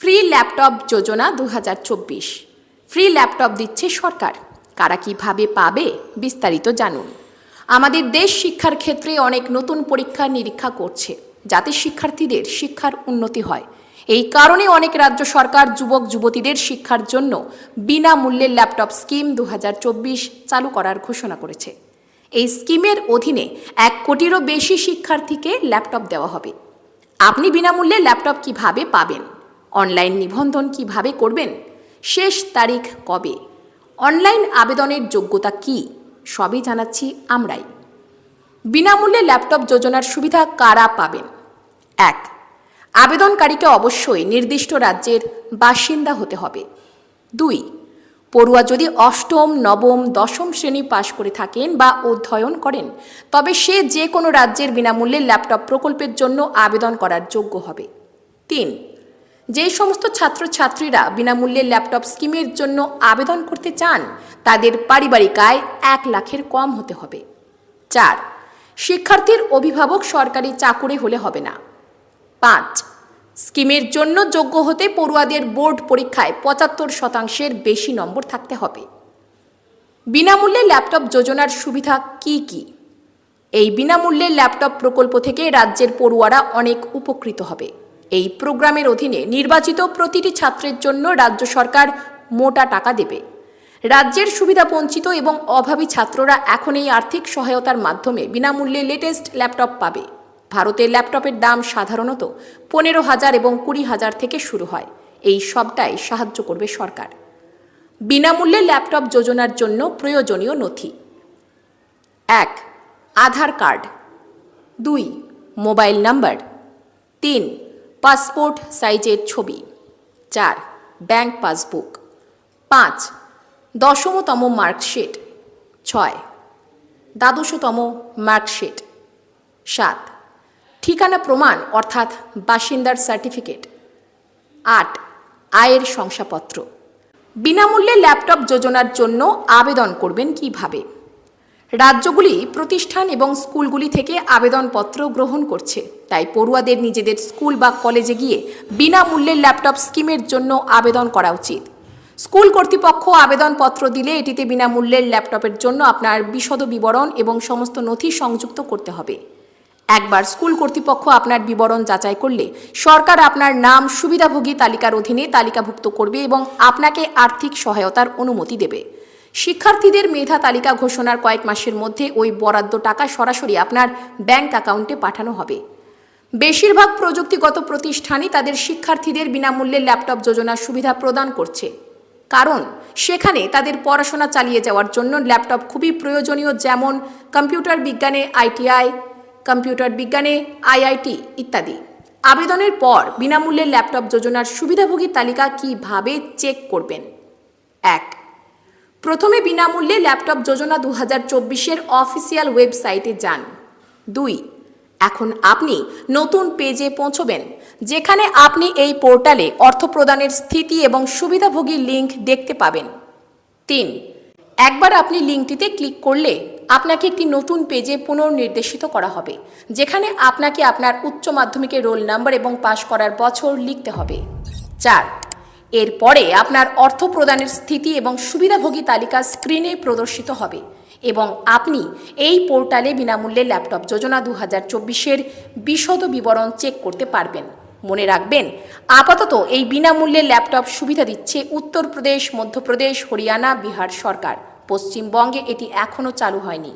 Free laptop যোজনা 2024। Free laptop দিচ্ছে সরকার। কারা কিভাবে পাবে বিস্তারিত জানুন। আমাদের দেশ শিক্ষার ক্ষেত্রে অনেক নতুন পরীক্ষা নিরীক্ষা করছে, যাতে শিক্ষার্থীদের শিক্ষার উন্নতি হয়। এই কারণে অনেক রাজ্য সরকার যুবক যুবতীদের শিক্ষার জন্য বিনামূল্যে ল্যাপটপ স্কিম 2024 চালু করার ঘোষণা করেছে। এই স্কিমের অধীনে 1 কোটিরও বেশি শিক্ষার্থীকে ল্যাপটপ দেওয়া হবে। আপনি বিনামূল্যে ল্যাপটপ কিভাবে পাবেন? অনলাইন নিবন্ধন কিভাবে করবেন? শেষ তারিখ কবে? অনলাইন আবেদনের যোগ্যতা কি? সবই জানাচ্ছি আমরাই। বিনামূল্যে ল্যাপটপ যোজনার সুবিধা কারা পাবেন? 1, আবেদনকারীকে অবশ্যই নির্দিষ্ট রাজ্যের বাসিন্দা হতে হবে। 2, পড়ুয়া যদি অষ্টম, নবম, দশম শ্রেণী পাশ করে থাকেন বা অধ্যয়ন করেন, তবে সে যে কোনো রাজ্যের বিনামূল্যে ল্যাপটপ প্রকল্পের জন্য আবেদন করার যোগ্য হবে। 3, যে সমস্ত ছাত্রছাত্রীরা বিনামূল্যে ল্যাপটপ স্কিমের জন্য আবেদন করতে চান, তাদের পারিবারিক আয় 1 লাখের কম হতে হবে। 4, শিক্ষার্থীর অভিভাবক সরকারি চাকুরে হলে হবে না। 5, স্কিমের জন্য যোগ্য হতে পড়ুয়াদের বোর্ড পরীক্ষায় 75% বেশি নম্বর থাকতে হবে। বিনামূল্যে ল্যাপটপ যোজনার সুবিধা কি কি? এই বিনামূল্যে ল্যাপটপ প্রকল্প থেকে রাজ্যের পড়ুয়ারা অনেক উপকৃত হবে। এই প্রোগ্রামের অধীনে নির্বাচিত প্রতিটি ছাত্রের জন্য রাজ্য সরকার মোটা টাকা দেবে। রাজ্যের সুবিধা বঞ্চিত এবং অভাবী ছাত্ররা এখন এই আর্থিক সহায়তার মাধ্যমে বিনামূল্যে লেটেস্ট ল্যাপটপ পাবে। ভারতের ল্যাপটপের দাম সাধারণত 15,000 এবং 20,000 থেকে শুরু হয়। এই সবটাই সাহায্য করবে সরকার। বিনামূল্যে ল্যাপটপ যোজনার জন্য প্রয়োজনীয় নথি: 1, আধার কার্ড। 2, mobile number. 3, পাসপোর্ট সাইজের ছবি। 4, ব্যাংক পাসবুক। 5, 10তম মার্কশিট। 6, দ্বাদশতম মার্কশিট। 7, ঠিকানা প্রমাণ অর্থাৎ বাসিন্দার সার্টিফিকেট। 8, আয়ের শংসাপত্র। বিনামূল্যে ল্যাপটপ যোজনার জন্য আবেদন করবেন কিভাবে? রাজ্যগুলি, প্রতিষ্ঠান এবং স্কুলগুলি থেকে আবেদনপত্র গ্রহণ করছে, তাই পড়ুয়াদের নিজেদের স্কুল বা কলেজে গিয়ে বিনামূল্যে ল্যাপটপ স্কিমের জন্য আবেদন করা উচিত। স্কুল কর্তৃপক্ষ আবেদনপত্র দিলে এটিতে বিনামূল্যের ল্যাপটপের জন্য আপনার বিশদ বিবরণ এবং সমস্ত নথি সংযুক্ত করতে হবে। একবার স্কুল কর্তৃপক্ষ আপনার বিবরণ যাচাই করলে সরকার আপনার নাম সুবিধাভোগী তালিকার অধীনে তালিকাভুক্ত করবে এবং আপনাকে আর্থিক সহায়তার অনুমতি দেবে। শিক্ষার্থীদের মেধা তালিকা ঘোষণার কয়েক মাসের মধ্যে ওই বরাদ্দ টাকা সরাসরি আপনার ব্যাংক অ্যাকাউন্টে পাঠানো হবে। বেশিরভাগ প্রযুক্তিগত প্রতিষ্ঠানই তাদের শিক্ষার্থীদের বিনামূল্যে ল্যাপটপ যোজনার সুবিধা প্রদান করছে, কারণ সেখানে তাদের পড়াশোনা চালিয়ে যাওয়ার জন্য ল্যাপটপ খুবই প্রয়োজনীয়, যেমন কম্পিউটার বিজ্ঞানে ITI, কম্পিউটার বিজ্ঞানে IIT ইত্যাদি। আবেদনের পর বিনামূল্যে ল্যাপটপ যোজনার সুবিধাভোগী তালিকা কিভাবে চেক করবেন? 1, প্রথমে বিনামূল্যে ল্যাপটপ যোজনা 2024-এর অফিসিয়াল ওয়েবসাইটে যান। 2, এখন আপনি নতুন পেজে পৌঁছবেন, যেখানে আপনি এই পোর্টালে অর্থ প্রদানের স্থিতি এবং সুবিধাভোগী লিঙ্ক দেখতে পাবেন। 3, একবার আপনি লিঙ্কটিতে ক্লিক করলে আপনাকে একটি নতুন পেজে পুনর্নির্দেশিত করা হবে, যেখানে আপনাকে আপনার উচ্চ মাধ্যমিকের রোল নাম্বার এবং পাশ করার বছর লিখতে হবে। 4, এরপরে আপনার অর্থ প্রদানের স্থিতি এবং সুবিধাভোগী তালিকা স্ক্রিনে প্রদর্শিত হবে এবং আপনি এই পোর্টালে বিনামূল্যে ল্যাপটপ যোজনা 2024-এর বিশদ বিবরণ চেক করতে পারবেন। মনে রাখবেন, আপাতত এই বিনামূল্যে ল্যাপটপ সুবিধা দিচ্ছে উত্তরপ্রদেশ, মধ্যপ্রদেশ, হরিয়ানা, বিহার সরকার। পশ্চিমবঙ্গে এটি এখনও চালু হয়নি।